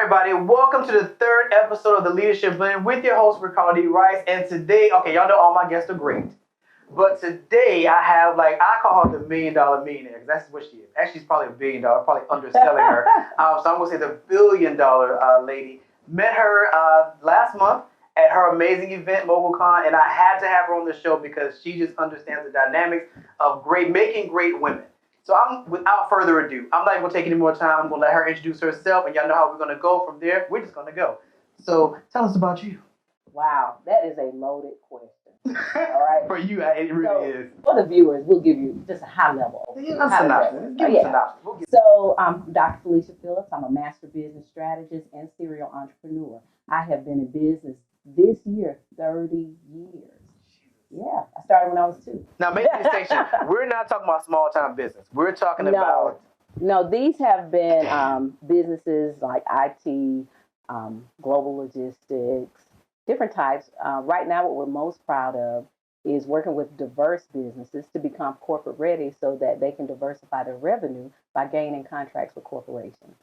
Everybody, welcome to the third episode of the Leadership Blend with your host Ricardo Rice. And today, okay, y'all know all my guests are great, but today I have I call her the $1 million millionaire because that's what she is. Actually, she's probably $1 billion, probably underselling her. So I'm gonna say the $1 billion lady. Met her last month at her amazing event MogulCon, and I had to have her on the show because she just understands the dynamics of making great women. So without further ado, I'm not even gonna take any more time. I'm gonna let her introduce herself, and y'all know how we're gonna go from there. We're just gonna go. So tell us about you. Wow, that is a loaded question. All right. For you, it really is. For the viewers, we'll give you just a high level. Synopsis. Give me a synopsis. So I'm Dr. Felicia Phillips. I'm a master business strategist and serial entrepreneur. I have been in business this year 30 years. Yeah, I started when I was 2. Now, make the distinction. We're not talking about small time business. We're talking about. No, these have been businesses like IT, global logistics, different types. Right now, what we're most proud of is working with diverse businesses to become corporate ready so that they can diversify their revenue by gaining contracts with corporations.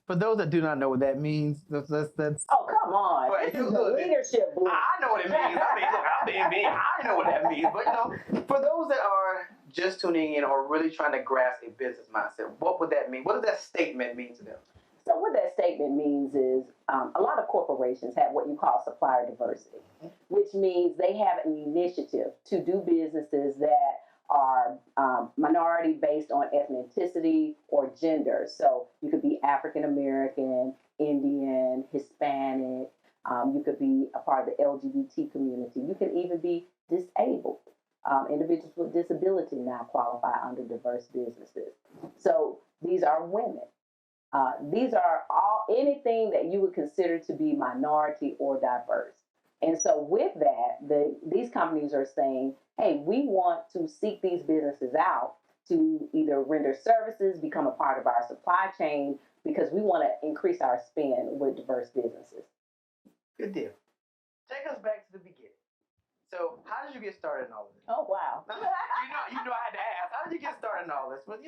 For those that do not know what that means, that's oh, come on. This is the leadership book. I know what it means. I mean, look, I'm the MBA. I know what that means. But, for those that are just tuning in or really trying to grasp a business mindset, what would that mean? What does that statement mean to them? So what that statement means is a lot of corporations have what you call supplier diversity, which means they have an initiative to do businesses that are minority based on ethnicity or gender. So you could be African American, Indian, Hispanic. You could be a part of the LGBT community. You can even be disabled. Individuals with disability now qualify under diverse businesses. So these are women. These are anything that you would consider to be minority or diverse. And so with that, these companies are saying, hey, we want to seek these businesses out to either render services, become a part of our supply chain, because we want to increase our spend with diverse businesses. Good deal. Take us back to the beginning. So how did you get started in all of this? Oh, wow. you know I had to ask. How did you get started in all this? But,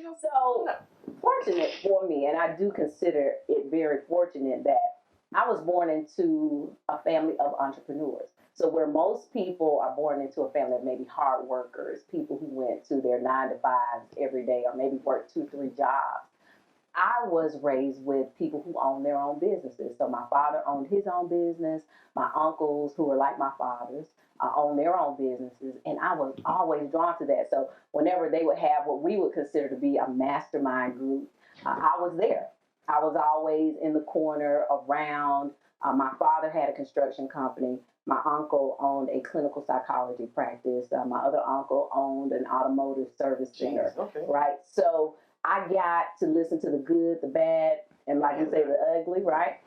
fortunate for me, and I do consider it very fortunate that I was born into a family of entrepreneurs. So where most people are born into a family of maybe hard workers, people who went to their 9-to-5s every day or maybe worked 2-3 jobs, I was raised with people who own their own businesses. So my father owned his own business. My uncles, who were like my fathers, own their own businesses. And I was always drawn to that. So whenever they would have what we would consider to be a mastermind group, I was there. I was always in the corner around. My father had a construction company. My uncle owned a clinical psychology practice. My other uncle owned an automotive service center. Okay. Right? So I got to listen to the good, the bad, and like you say, the ugly, right?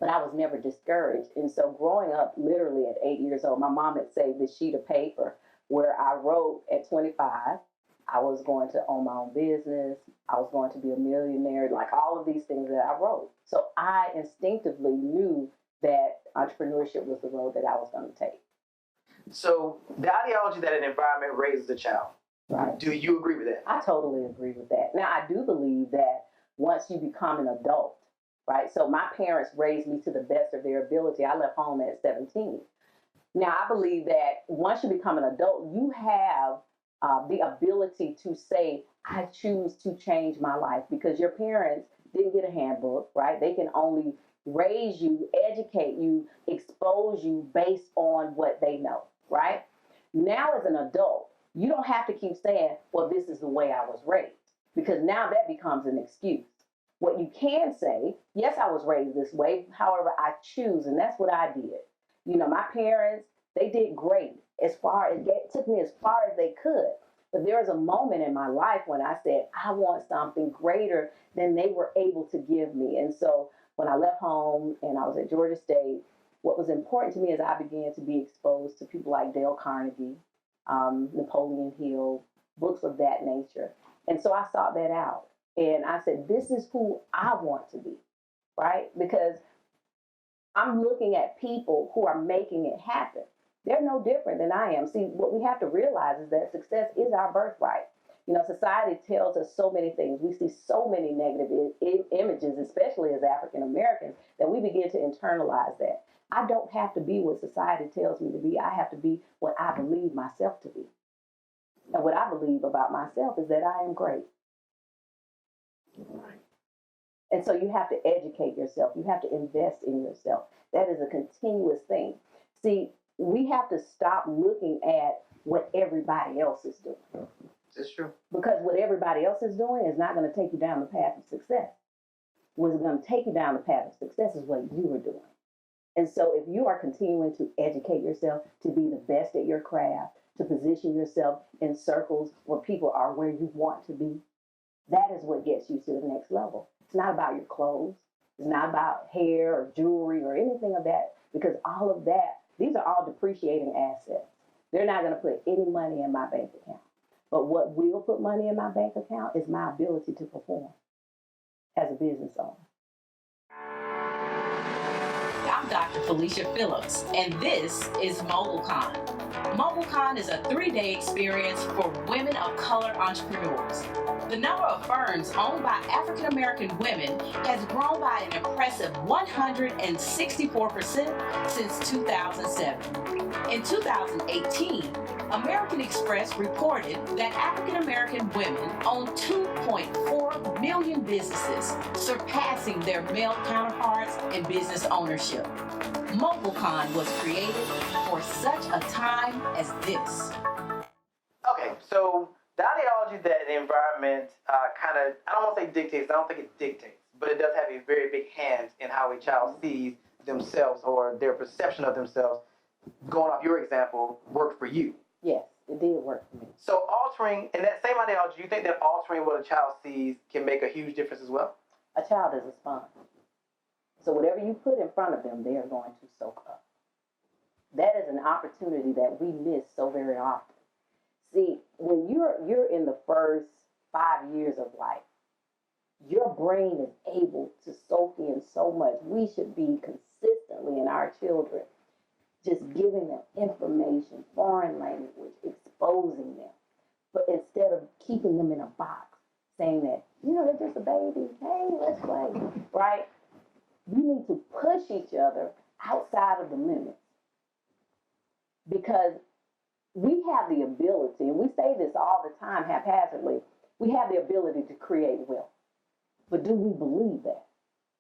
But I was never discouraged. And so growing up, literally at 8 years old, my mom had saved this sheet of paper where I wrote at 25, I was going to own my own business. I was going to be a millionaire, like all of these things that I wrote. So I instinctively knew that entrepreneurship was the road that I was going to take. So the ideology that an environment raises a child. Right. Do you agree with that? I totally agree with that. Now, I do believe that once you become an adult, right? So my parents raised me to the best of their ability. I left home at 17. Now, I believe that once you become an adult, you have the ability to say, I choose to change my life, because your parents didn't get a handbook, right? They can only raise you, educate you, expose you based on what they know, right? Now, as an adult, you don't have to keep saying, well, this is the way I was raised, because now that becomes an excuse. What you can say, yes, I was raised this way. However, I choose, and that's what I did. You know, my parents, they did great it took me as far as they could. But there was a moment in my life when I said, I want something greater than they were able to give me. And so when I left home and I was at Georgia State, what was important to me is I began to be exposed to people like Dale Carnegie, Napoleon Hill, books of that nature. And so I sought that out. And I said, this is who I want to be, right? Because I'm looking at people who are making it happen. They're no different than I am. See, what we have to realize is that success is our birthright. You know, society tells us so many things. We see so many negative images, especially as African Americans, that we begin to internalize that. I don't have to be what society tells me to be. I have to be what I believe myself to be. And what I believe about myself is that I am great. And so you have to educate yourself. You have to invest in yourself. That is a continuous thing. See, we have to stop looking at what everybody else is doing. That's true. Because what everybody else is doing is not going to take you down the path of success. What's going to take you down the path of success is what you are doing. And so if you are continuing to educate yourself to be the best at your craft, to position yourself in circles where people are where you want to be, that is what gets you to the next level. It's not about your clothes. It's not about hair or jewelry or anything of that, because all of that, these are all depreciating assets. They're not going to put any money in my bank account. But what will put money in my bank account is my ability to perform as a business owner. I'm Dr. Felicia Phillips, and this is MogulCon. MogulCon is a 3-day experience for women of color entrepreneurs. The number of firms owned by African American women has grown by an impressive 164% since 2007. In 2018, American Express reported that African American women own 2.4 million businesses, surpassing their male counterparts in business ownership. MogulCon was created for such a time as this. Okay, so the ideology that the environment kind of, I don't want to say dictates, I don't think it dictates, but it does have a very big hand in how a child sees themselves or their perception of themselves. Going off your example, worked for you. Yes, it did work for me. So altering, in that same ideology, you think that altering what a child sees can make a huge difference as well? A child is a sponge. So whatever you put in front of them, they are going to soak up. That is an opportunity that we miss so very often. See, when you're in the first 5 years of life, your brain is able to soak in so much. We should be consistently in our children just giving them information, foreign language, exposing them. But instead of keeping them in a box, saying that, you know, they're just a baby, hey, let's play, right? We need to push each other outside of the limits. Because we have the ability, and we say this all the time haphazardly, we have the ability to create wealth. But do we believe that,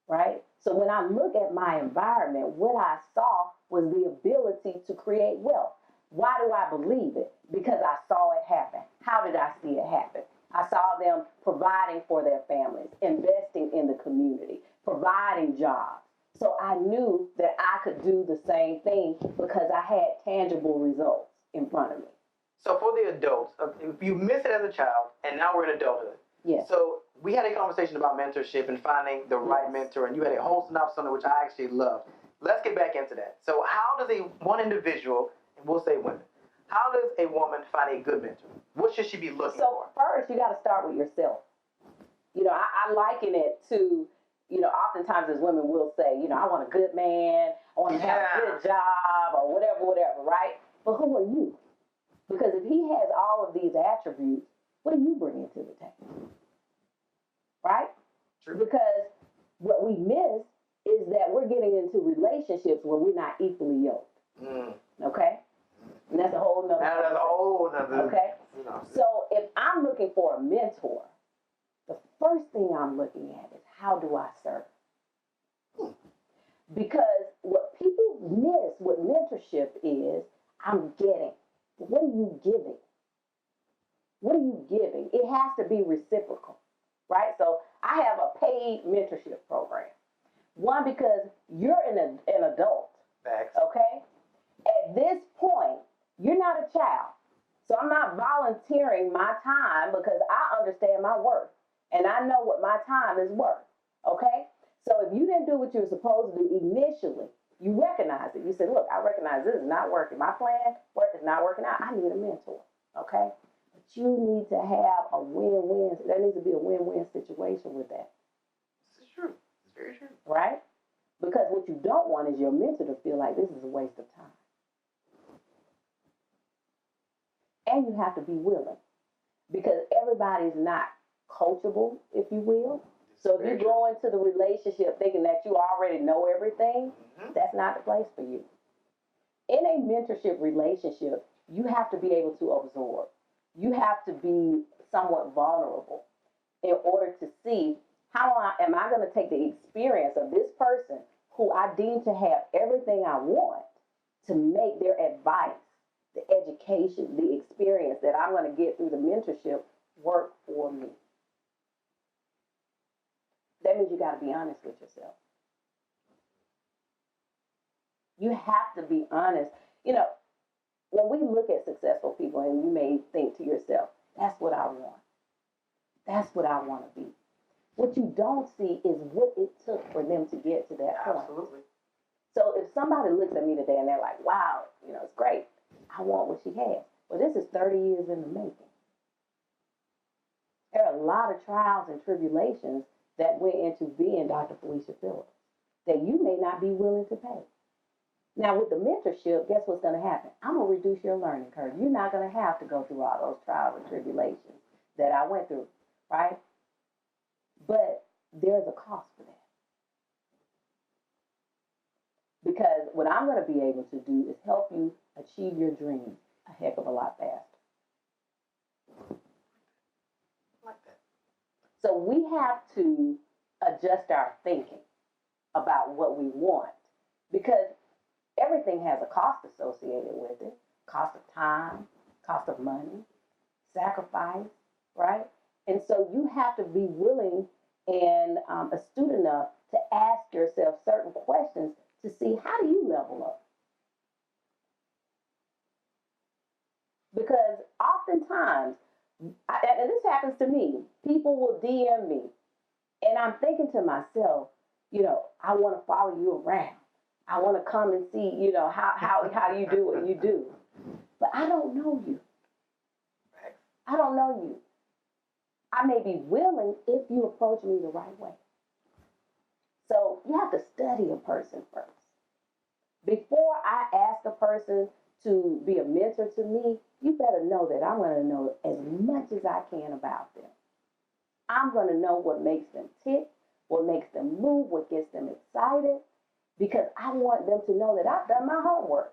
right? So when I look at my environment, what I saw was the ability to create wealth. Why do I believe it? Because I saw it happen. How did I see it happen? I saw them providing for their families, investing in the community, providing jobs. So I knew that I could do the same thing because I had tangible results in front of me. So for the adults, if you missed it as a child, and now we're in adulthood. Yes. So we had a conversation about mentorship and finding the right mentor, and you had a whole synopsis on it, which I actually loved. Let's get back into that. So how does one individual, and we'll say women, how does a woman find a good mentor? What should she be looking for? So first, you got to start with yourself. You know, I liken it to, you know, oftentimes as women will say, you know, I want a good man, I want to have a good job, or whatever, right? But who are you? Because if he has all of these attributes, what are you bringing to the table? Right? True. Because what we miss is that we're getting into relationships where we're not equally yoked. Okay? And that's a whole nother That's a whole nother. Okay? So if I'm looking for a mentor, the first thing I'm looking at is how do I serve? Because what people miss with mentorship is I'm getting. What are you giving? What are you giving? It has to be reciprocal, right? So I have a paid mentorship program. One, because you're an adult, Facts. okay? At this point, you're not a child. So I'm not volunteering my time because I understand my worth. And I know what my time is worth, okay? So if if you didn't do what you were supposed to do initially, you recognize it. You said, look, I recognize this is not working. My plan work is not working out. I need a mentor, okay? But you need to have a win-win. There needs to be a win-win situation with that. This is true. It's very true. Right? Because what you don't want is your mentor to feel like this is a waste of time. And you have to be willing. Because everybody's not coachable, if you will. So if you go into the relationship thinking that you already know everything, that's not the place for you. In a mentorship relationship, you have to be able to absorb. You have to be somewhat vulnerable in order to see how am I going to take the experience of this person who I deem to have everything I want to make their advice, the education, the experience that I'm going to get through the mentorship work for me. That means you got to be honest with yourself. You have to be honest. You know, when we look at successful people, and you may think to yourself, that's what I want. That's what I want to be. What you don't see is what it took for them to get to that point. Absolutely. So if somebody looks at me today and they're like, wow, you know, it's great. I want what she has. Well, this is 30 years in the making. There are a lot of trials and tribulations that went into being Dr. Felicia Phillips that you may not be willing to pay. Now, with the mentorship, guess what's going to happen? I'm going to reduce your learning curve. You're not going to have to go through all those trials and tribulations that I went through, right? But there's a cost for that. Because what I'm going to be able to do is help you achieve your dreams a heck of a lot faster. Like that. So we have to adjust our thinking about what we want, because everything has a cost associated with it. Cost of time, cost of money, sacrifice, right? And so you have to be willing and astute enough to ask yourself certain questions to see, how do you level up? Because oftentimes, and this happens to me, people will DM me, and I'm thinking to myself, you know, I want to follow you around. I want to come and see, you know, how you do what you do. But I don't know you. I don't know you. I may be willing if you approach me the right way. So you have to study a person first. Before I ask a person to be a mentor to me, you better know that I'm going to know as much as I can about them. I'm going to know what makes them tick, what makes them move, what gets them excited, because I want them to know that I've done my homework.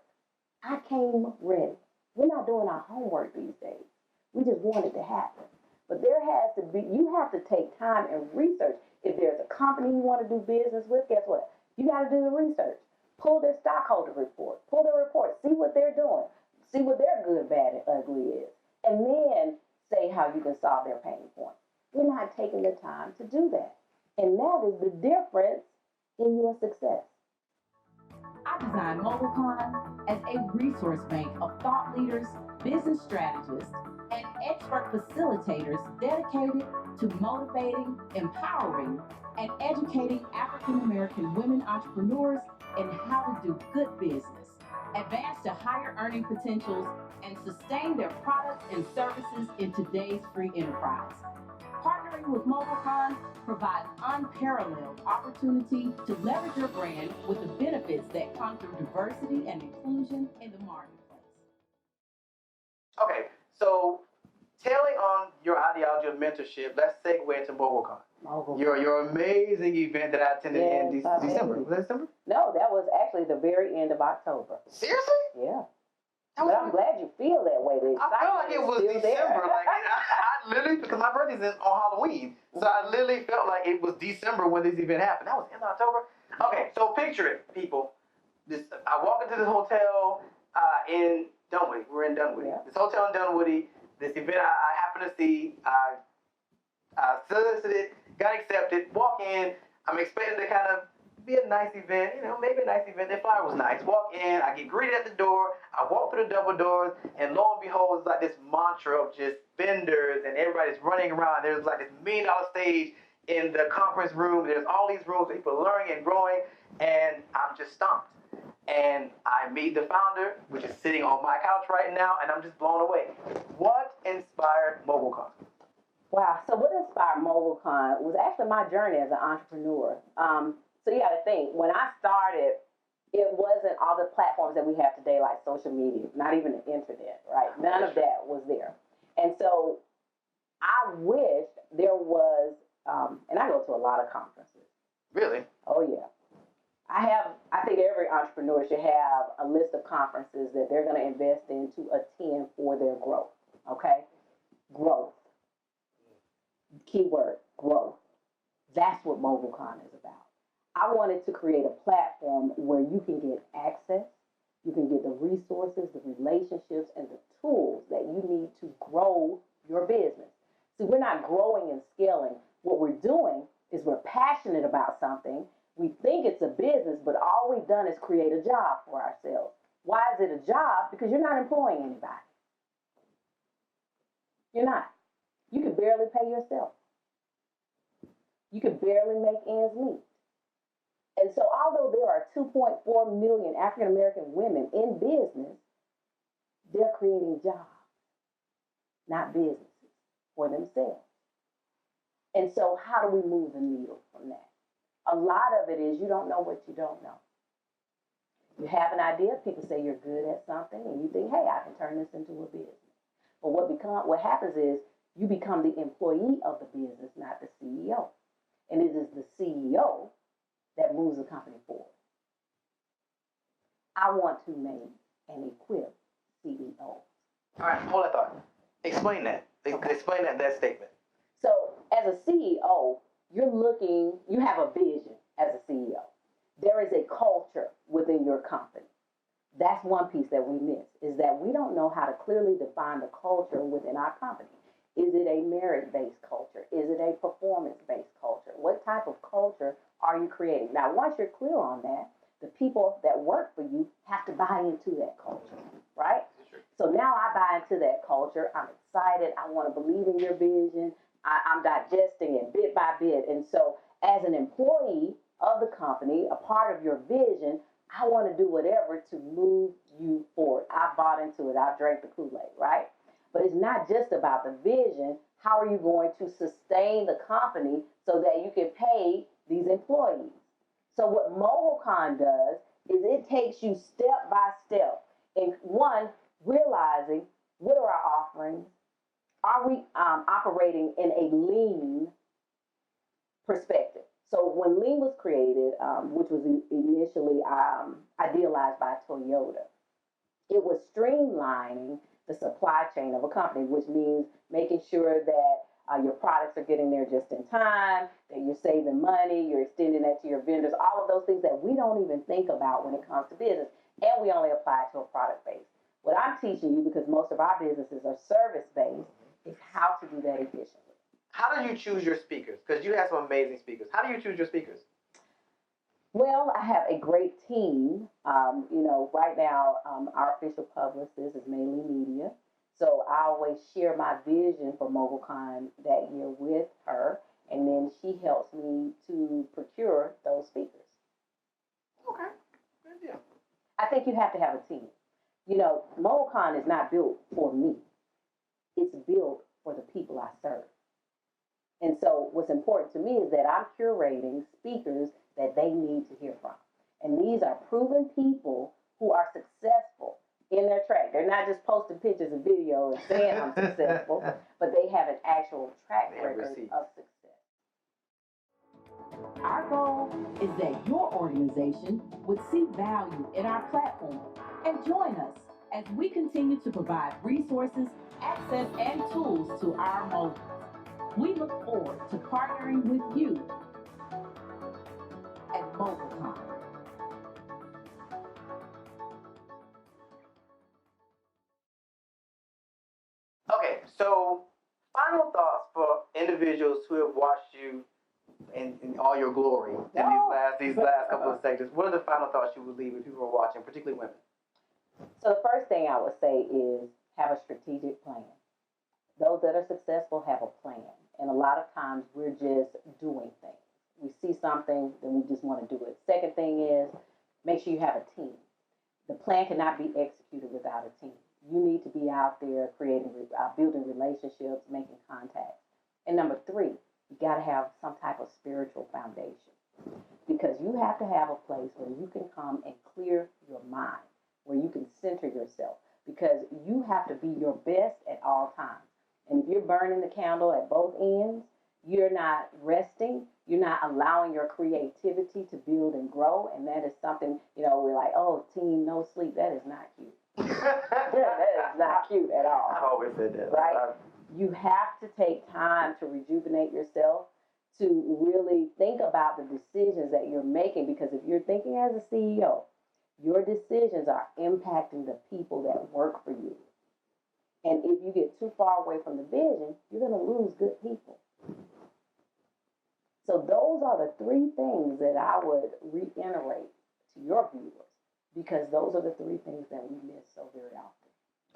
I came ready. We're not doing our homework these days. We just want it to happen. But there has to be, you have to take time and research. If there's a company you want to do business with, guess what? You got to do the research. Pull their stockholder report. Pull their report. See what they're doing. See what their good, bad, and ugly is. And then say how you can solve their pain point. We're not taking the time to do that. And that is the difference in your success. I designed MogulCon as a resource bank of thought leaders, business strategists, and expert facilitators dedicated to motivating, empowering, and educating African American women entrepreneurs in how to do good business, advance to higher earning potentials, and sustain their products and services in today's free enterprise. Partnering with MogulCon provides unparalleled opportunity to leverage your brand with the benefits that come through diversity and inclusion in the marketplace. Okay, so tailing on your ideology of mentorship, let's segue into MogulCon. Your amazing event that I attended in December. Was that December? No, that was actually the very end of October. Seriously? Yeah. But I'm glad you feel that way. I felt like it was December. Like I literally, because my birthday's on Halloween, so I literally felt like it was December when this event happened. That was in October. Okay, so picture it, people. I walk into this hotel in Dunwoody. We're in Dunwoody. Yeah. This hotel in Dunwoody. This event I happened to see. I solicited, got accepted. Walk in. I'm expecting to kind of be a nice event, you know, maybe a nice event. The flyer was nice. Walk in, I get greeted at the door. I walk through the double doors, and lo and behold, it's like this mantra of just vendors, and everybody's running around. There's like this $1 million stage, in the conference room. There's all these rooms, people learning and growing, and I'm just stumped. And I meet the founder, which is sitting on my couch right now, and I'm just blown away. What inspired MogulCon? Wow. So what inspired MogulCon was actually my journey as an entrepreneur. So you got to think, when I started, it wasn't all the platforms that we have today, like social media, not even the internet, right? None of that was there. And so I wished there was, and I go to a lot of conferences. Really? Oh, yeah. I think every entrepreneur should have a list of conferences that they're going to invest in to attend for their growth, okay? Growth. Keyword, growth. That's what MogulCon is about. I wanted to create a platform where you can get access, you can get the resources, the relationships, and the tools that you need to grow your business. See, we're not growing and scaling. What we're doing is we're passionate about something. We think it's a business, but all we've done is create a job for ourselves. Why is it a job? Because you're not employing anybody. You're not. You can barely pay yourself. You can barely make ends meet. And so although there are 2.4 million African American women in business, they're creating jobs, not businesses, for themselves. And so how do we move the needle from that? A lot of it is you don't know what you don't know. You have an idea, people say you're good at something, and you think, hey, I can turn this into a business. But what happens is you become the employee of the business, not the CEO. And it is the CEO that moves the company forward. I want to make and equip CEOs. All right, hold that thought. Explain that. Okay. Explain that statement. So as a CEO, you have a vision as a CEO. There is a culture within your company. That's one piece that we miss, is that we don't know how to clearly define the culture within our company. Is it a merit-based culture? Is it a performance-based culture? What type of culture are you creating? Now, once you're clear on that, the people that work for you have to buy into that culture, right? So now I buy into that culture. I'm excited. I want to believe in your vision. I'm digesting it bit by bit. And so as an employee of the company, a part of your vision, I want to do whatever to move you forward. I bought into it. I drank the Kool-Aid, right? But it's not just about the vision. How are you going to sustain the company so that you can pay these employees? So what MogulCon does is it takes you step by step in one, realizing what are our offerings? Are we operating in a lean perspective? So when lean was created, which was initially idealized by Toyota, it was streamlining the supply chain of a company, which means making sure that your products are getting there just in time, that you're saving money, you're extending that to your vendors, all of those things that we don't even think about when it comes to business, and we only apply it to a product base. What I'm teaching you, because most of our businesses are service-based, is how to do that efficiently. How do you choose your speakers? Because you have some amazing speakers. How do you choose your speakers? Well, I have a great team. Right now, our official publicist is mainly media. So I always share my vision for MogulCon that year with her, and then she helps me to procure those speakers. Okay, good deal. I think you have to have a team. MogulCon is not built for me. It's built for the people I serve. And so what's important to me is that I'm curating speakers that they need to hear from. And these are proven people who are successful in their track. They're not just posting pictures and videos and saying I'm successful, but they have an actual track record of success. Our goal is that your organization would see value in our platform and join us as we continue to provide resources, access, and tools to our moguls. We look forward to partnering with you at MogulCon. Okay, so final thoughts for individuals who have watched you in all your glory in these last couple of sections. What are the final thoughts you would leave with people who are watching, particularly women? So the first thing I would say is have a strategic plan. Those that are successful have a plan. And a lot of times we're just doing things. We see something, then we just want to do it. Second thing is make sure you have a team. The plan cannot be executed without a team. You need to be out there creating, building relationships, making contacts. And number three, you got to have some type of spiritual foundation, because you have to have a place where you can come and clear your mind, where you can center yourself, because you have to be your best at all times. And if you're burning the candle at both ends, you're not resting, you're not allowing your creativity to build and grow. And that is something, we're like, oh, team, no sleep. That is not cute. That is not cute at all. I've always said that. Right? You have to take time to rejuvenate yourself, to really think about the decisions that you're making, because if you're thinking as a CEO, your decisions are impacting the people that work for you. And if you get too far away from the vision, you're going to lose good people. So those are the three things that I would reiterate to your viewers, because those are the three things that we miss so very often.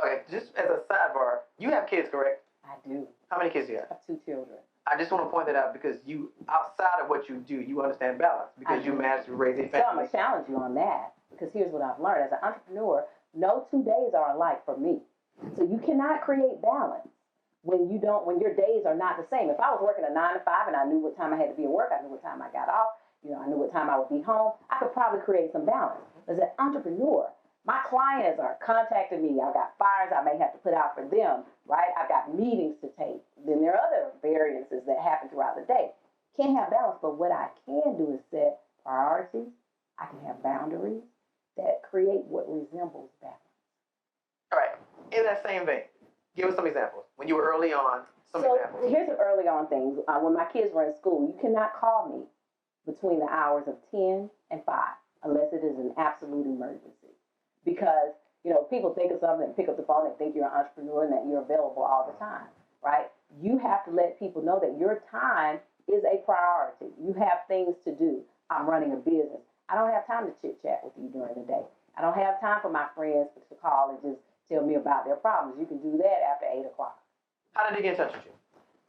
Okay, just as a sidebar, you have kids, correct? I do. How many kids do you have? I have 2 children. I just want to point that out, because you, outside of what you do, you understand balance, because you manage to raise a So I'm family. going to challenge you on that, because here's what I've learned. As an entrepreneur, no 2 days are alike for me. So you cannot create balance when your days are not the same. If I was working a 9 to 5 and I knew what time I had to be at work, I knew what time I got off, I knew what time I would be home, I could probably create some balance. As an entrepreneur, my clients are contacting me. I've got fires I may have to put out for them, right? I've got meetings to take. Then there are other variances that happen throughout the day. Can't have balance, but what I can do is set priorities. I can have boundaries that create what resembles balance. All right, in that same vein, give us some examples. When you were early on, examples. Here's some early on things. When my kids were in school, you cannot call me between the hours of 10 and 5 unless it is an absolute emergency. Because, people think of something and pick up the phone and think you're an entrepreneur and that you're available all the time, right? You have to let people know that your time is a priority. You have things to do. I'm running a business. I don't have time to chit-chat with you during the day. I don't have time for my friends to call and just tell me about their problems. You can do that after 8 o'clock. How did they get in touch with you?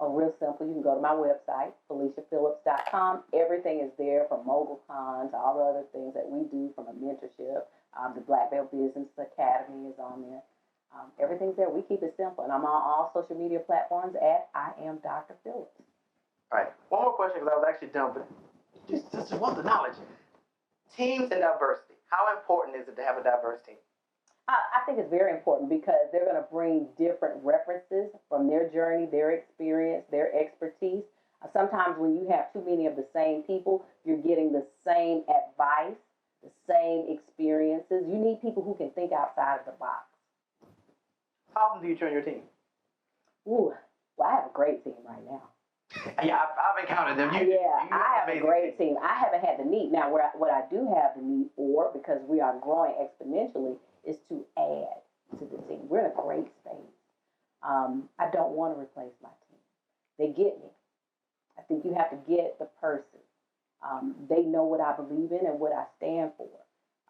Oh, real simple. You can go to my website, FeliciaPhillips.com. Everything is there, from MogulCon to all the other things that we do, from a mentorship. The Black Belt Business Academy is on there. Everything's there. We keep it simple. And I'm on all social media platforms at I am Dr. Phillips. All right. One more question, because I was actually done, but just want the knowledge. Teams and diversity. How important is it to have a diverse team? I think it's very important, because they're going to bring different references from their journey, their experience, their expertise. Sometimes when you have too many of the same people, you're getting the same advice, the same experiences. You need people who can think outside of the box. How often do you train your team? Ooh, well, I have a great team right now. Yeah, I've encountered them. I have a great team. I haven't had the need. Now, what I do have the need for, because we are growing exponentially, is to add to the team. We're in a great space. I don't want to replace my team. They get me. I think you have to get the person. They know what I believe in and what I stand for.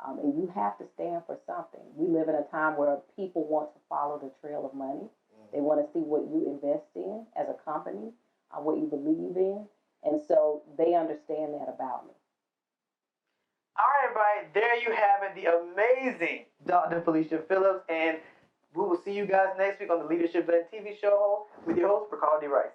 And you have to stand for something. We live in a time where people want to follow the trail of money. They want to see what you invest in as a company, what you believe in. And so they understand that about me. All right, everybody. There you have it. The amazing Dr. Felicia Phillips. And we will see you guys next week on the Leadership Blend TV show with your host, Ricardo D. Rice.